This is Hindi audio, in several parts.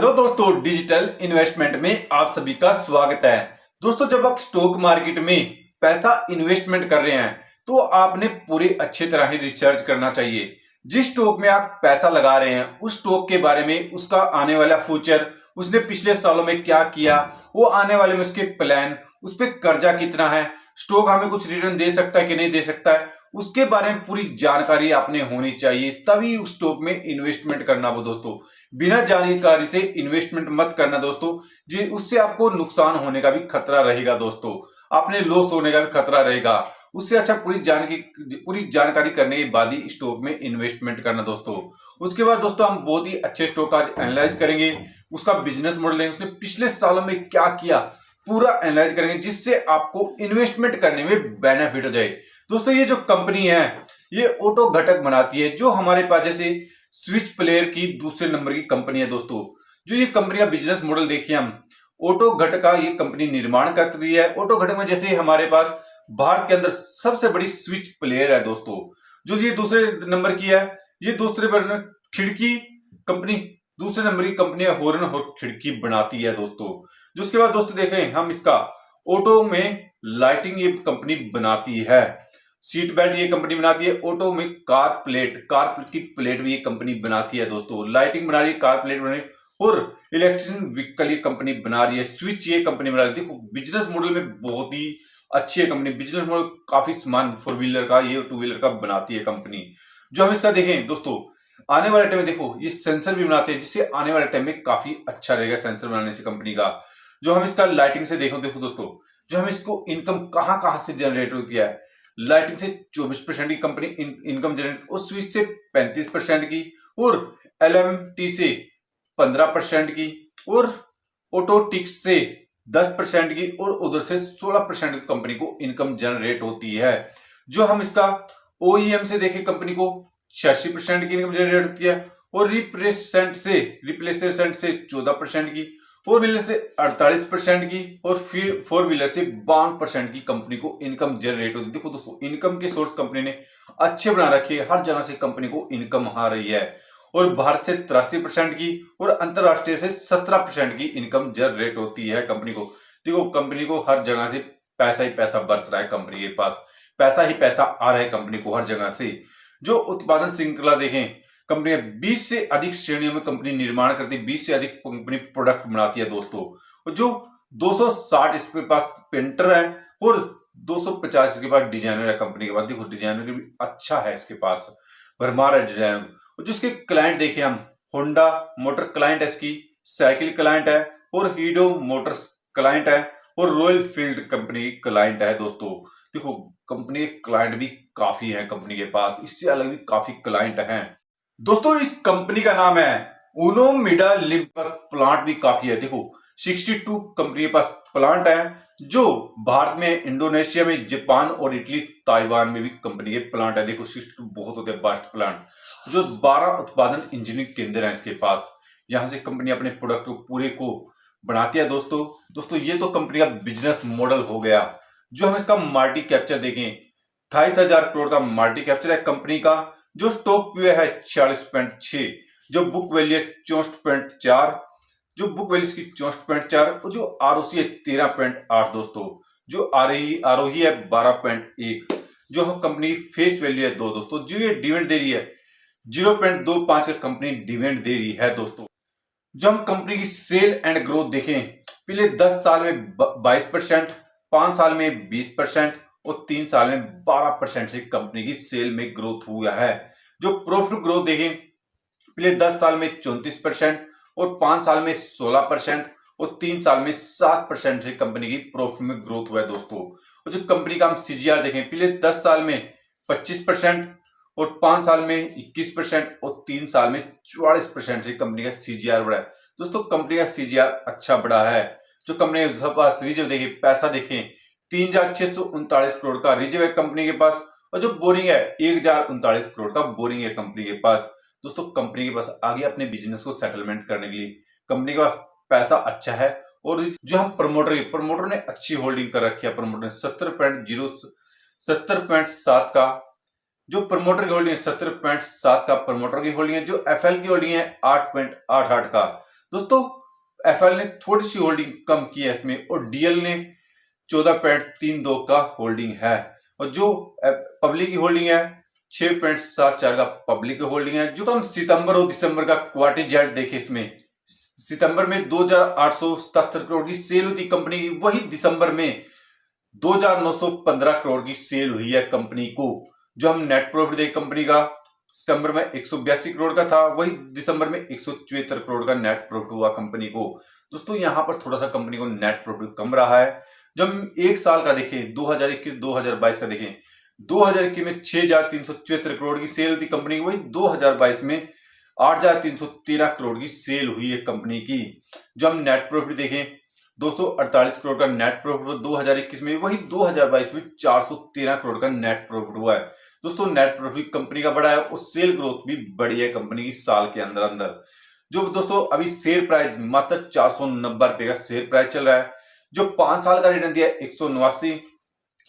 हेलो दोस्तों, डिजिटल इन्वेस्टमेंट में आप सभी का स्वागत है। दोस्तों, जब आप स्टॉक मार्केट में पैसा इन्वेस्टमेंट कर रहे हैं तो आपने पूरी अच्छी तरह ही रिसर्च करना चाहिए। जिस स्टॉक में आप पैसा लगा रहे हैं उस स्टॉक के बारे में, उसका आने वाला फ्यूचर, उसने पिछले सालों में क्या किया, वो आने वाले में उसके प्लान, उस पर कर्जा कितना है, स्टॉक हमें कुछ रिटर्न दे सकता है कि नहीं दे सकता है, उसके बारे में पूरी जानकारी आपने होनी चाहिए, तभी उस स्टॉक में इन्वेस्टमेंट करना। वो दोस्तों, बिना जानकारी से इन्वेस्टमेंट मत करना दोस्तों जी, उससे आपको नुकसान होने का भी खतरा रहेगा। दोस्तों, आपने लॉस होने का भी खतरा रहेगा। उससे अच्छा पूरी जानकारी करने के बाद ही स्टॉक में इन्वेस्टमेंट करना दोस्तों। उसके बाद दोस्तों, हम बहुत ही अच्छे स्टॉक आज एनालाइज करेंगे, उसका बिजनेस मॉडल है, उसने पिछले सालों में क्या किया, पूरा एनालाइज करेंगे, जिससे आपको इन्वेस्टमेंट करने में बेनिफिट हो जाए। दोस्तों, ये जो कंपनी है ये ऑटो घटक बनाती है, जो हमारे पास जैसे स्विच प्लेयर की दूसरे नंबर की कंपनी है। दोस्तों, जो ये कंपनी का बिजनेस मॉडल देखिए, हम ऑटो घटक का ये कंपनी निर्माण कर रही है। ऑटो घटक में जैसे हमारे पास भारत के अंदर सबसे बड़ी स्विच प्लेयर है दोस्तों, जो ये दूसरे नंबर की है, ये दूसरे नंबर खिड़की कंपनी, दूसरे नंबर की कंपनी है, हॉर्न और खिड़की बनाती है दोस्तों। जो उसके बाद दोस्तों देखें हम, इसका ऑटो में लाइटिंग ये कंपनी बनाती है, सीट बेल्ट ये कंपनी बनाती है, ऑटो में कार की प्लेट भी ये कंपनी बनाती है दोस्तों, लाइटिंग बना रही है, कार प्लेट बना रही है, और इलेक्ट्रिशियन व्हीकल ये कंपनी बना रही है, स्विच ये कंपनी बना रही है। देखो, बिजनेस मॉडल में बहुत ही अच्छी है कंपनी, बिजनेस मॉडल काफी सामान फोर व्हीलर का, ये टू व्हीलर का बनाती है कंपनी। जो हम इसका देखें दोस्तों, आने वाले टाइम में देखो ये सेंसर भी बनाते हैं, जिससे आने वाले टाइम में काफी अच्छा रहेगा सेंसर बनाने से कंपनी का। जो हम इसका लाइटिंग से देखो दोस्तों, जो हम इसको इनकम कहां कहां से जनरेट होती है, लाइटिंग से 24% की कंपनी इनकम जनरेट, और स्विच से 35% की, और एलएमटी से 15% की, और ऑटोटिक्स से 10% की, और उधर से 16% की कंपनी को इनकम जनरेट होती है। जो हम इसका ओईएम से देखें, कंपनी को 86% की इनकम जनरेट होती है, और रिप्लेसमेंट से 14% की, फोर व्हीलर से 48% की, और फिर फोर व्हीलर से 52% की कंपनी को इनकम जनरेट होती है। देखो दोस्तों, इनकम के सोर्स कंपनी ने अच्छे बना रखे हैं, हर जगह से कंपनी को इनकम आ रही है, और भारत से 83% की, और अंतरराष्ट्रीय से 17% की इनकम जनरेट होती है कंपनी को। देखो, कंपनी को हर जगह से पैसा ही पैसा बरस रहा है, कंपनी के पास पैसा ही पैसा आ रहा है कंपनी को हर जगह से। जो उत्पादन श्रृंखला देखें, कंपनी 20 से अधिक श्रेणियों में कंपनी निर्माण करती है, 20 से अधिक कंपनी प्रोडक्ट बनाती है दोस्तों। और जो 260 इसके पास पेंटर है, और 250 इसके पास डिजाइनर है कंपनी के पास। देखो, डिजाइनर भी अच्छा है इसके पास, भरमार है डिजाइनर। और जो इसके क्लाइंट देखें हम, होंडा मोटर क्लाइंट है इसकी, साइकिल क्लाइंट है, और हीडो मोटर्स क्लाइंट है, और रॉयल फील्ड कंपनी क्लाइंट है दोस्तों। देखो, कंपनी के क्लाइंट भी काफी है कंपनी के पास, इससे अलग भी काफी क्लाइंट हैं दोस्तों। इस कंपनी का नाम है उनो मिडा लिम्पस, प्लांट भी काफी है। देखो, 62 कंपनी के पास प्लांट है, जो भारत में, इंडोनेशिया में, जापान और इटली, ताइवान में भी कंपनी के प्लांट है। देखो, 62 बहुत होते हैं वास्ट प्लांट। जो 12 उत्पादन इंजीनियरिंग केंद्र है इसके पास, यहां से कंपनी अपने प्रोडक्ट को पूरे को बनाती है दोस्तों, ये तो कंपनी का बिजनेस मॉडल हो गया। जो हम इसका मार्केट कैप्चर देखें, 28,000 करोड़ का मार्केट कैप्चर है कंपनी का। जो स्टॉक पीए है 46.6, जो बुक वैल्यू है 64.4, जो बुक वैल्यू इसकी 64.4, और जो आरओसी है 13.8 दोस्तों, जो आरओई है 12.1, जो कंपनी फेस वैल्यू है 2 दोस्तों। जो ये डिविडेंड दे रही है 0.25 का कंपनी डिविडेंड दे रही है दोस्तों। जो हम कंपनी की सेल एंड ग्रोथ देखें, पिछले 10 साल में 22%, 5 साल में 20%, और 3 साल में 12% से कंपनी की सेल में ग्रोथ हुआ है। जो प्रॉफिट ग्रोथ देखें, पिछले 10 साल में 34%, और 5 साल में 16%, और 3 साल में 7% से कंपनी की प्रॉफिट में ग्रोथ हुआ है दोस्तों। और जो कंपनी का हम सीजीआर देखें, पिछले 10 साल में 25%, और 5 साल में 21%, और 3 साल में 44% से कंपनी का सीजीआर बढ़ा है दोस्तों। कंपनी का सीजीआर अच्छा बढ़ा है। जो कंपनी के पास रिजर्व देखिए, पैसा देखें, 3,639 करोड़ का रिजर्व है कंपनी के पास, और जो बोरिंग है 1,039 करोड़ का बोरिंग है कंपनी के पास दोस्तों। कंपनी के पास आगे अपने बिजनेस को सेटलमेंट करने के लिए कंपनी के पास पैसा अच्छा है। और जो हम प्रमोटर ने अच्छी होल्डिंग कर रखी है, प्रमोटर ने 70.7 का जो प्रमोटर की होल्डिंग है, 70.7 का प्रमोटर की होल्डिंग है। जो एफएल की होल्डिंग है 8.88 का। दोस्तों एफएल ने थोड़ी सी होल्डिंग कम की है इसमें, और डीएल ने 14.32 का होल्डिंग है, और जो पब्लिक की होल्डिंग है 6.74 का पब्लिक की होल्डिंग है। जो हम सितंबर और दिसंबर का क्वार्टर रिजल्ट देखे, इसमें सितंबर में 2,877 करोड़ की सेल हुई थी कंपनी की, वही दिसंबर में 2,915 करोड़ की सेल हुई है कंपनी को। जो हम नेट प्रॉफिट देखे कंपनी का, सितंबर में 182 करोड़ का था, वही दिसंबर में 174 करोड़ का नेट प्रॉफिट हुआ कंपनी को। दोस्तों यहाँ पर थोड़ा सा कंपनी को नेट प्रॉफिट कम रहा है। जब हम एक साल का देखें, 2021-2022 का देखें, 2021 में 6,374 करोड़ की सेल हुई कंपनी की, वही 2022 में 8,313 करोड़ की सेल हुई है कंपनी की। जो हम नेट प्रॉफिट देखें, 248 करोड़ का नेट प्रॉफिट 2021 में, वही 2022 में 413 करोड़ का नेट प्रॉफिट हुआ है। दोस्तों नेट प्रॉफिट कंपनी का बड़ा है और सेल ग्रोथ भी बड़ी है कंपनी की साल के अंदर अंदर। जो दोस्तों अभी शेयर प्राइस मात्र 490 रुपए का शेयर प्राइस चल रहा है। जो 5 साल का रिटर्न दिया 189,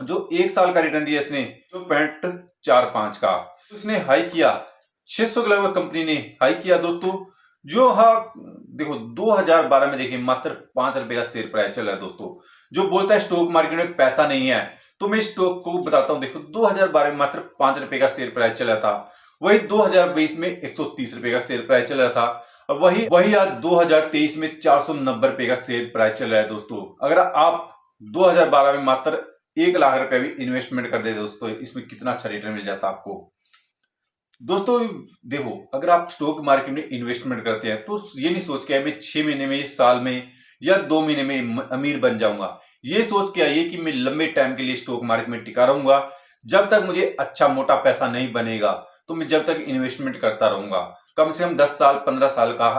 जो 1 साल का रिटर्न दिया इसने 0.45 का, इसने हाई किया 600 के लगभग कंपनी ने हाई किया दोस्तों। जो देखो 2012 में देखिए मात्र 5 रुपए का शेयर प्राइस चल रहा है दोस्तों। जो बोलता है स्टॉक मार्केट में पैसा नहीं है, तो मैं स्टॉक को बताता हूं। देखो 2012 में मात्र 5 रुपए का शेयर प्राइस चल रहा था, वही 2020 में 130 रुपए का शेयर प्राइस चल रहा था, और वही आज 2023 में 490 रुपए का शेयर प्राइस चल रहा है दोस्तों। अगर आप 2012 में मात्र 1 लाख रुपए भी इन्वेस्टमेंट कर देते दोस्तों, इसमें कितना अच्छा रिटर्न मिल जाता आपको। दोस्तों देखो अगर आप स्टॉक मार्केट में इन्वेस्टमेंट करते हैं तो ये नहीं सोच के मैं 6 महीने में, साल में या 2 महीने में अमीर बन जाऊंगा। ये सोच के आइए कि मैं लंबे टाइम के लिए स्टॉक मार्केट में टिका रहूंगा। जब तक मुझे अच्छा मोटा पैसा नहीं बनेगा तो मैं जब तक इन्वेस्टमेंट करता रहूंगा। कम से कम 10 साल 15 साल का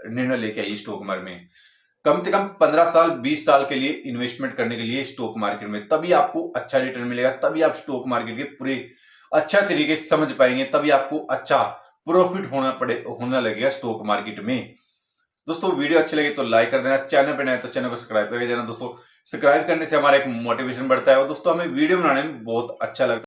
निर्णय लेके आइए स्टॉक मार्केट में। कम से कम 15 साल 20 साल के लिए इन्वेस्टमेंट करने के लिए स्टॉक मार्केट में, तभी आपको अच्छा रिटर्न मिलेगा, तभी आप स्टॉक मार्केट के पूरे अच्छा तरीके से समझ पाएंगे, तभी आपको अच्छा प्रॉफिट होना लगेगा स्टॉक मार्केट में। दोस्तों वीडियो अच्छी लगे तो लाइक कर देना, चैनल पे नए तो चैनल को सब्सक्राइब करके जाना दोस्तों। सब्सक्राइब करने से हमारा एक मोटिवेशन बढ़ता है और दोस्तों हमें वीडियो बनाने में बहुत अच्छा लगता है।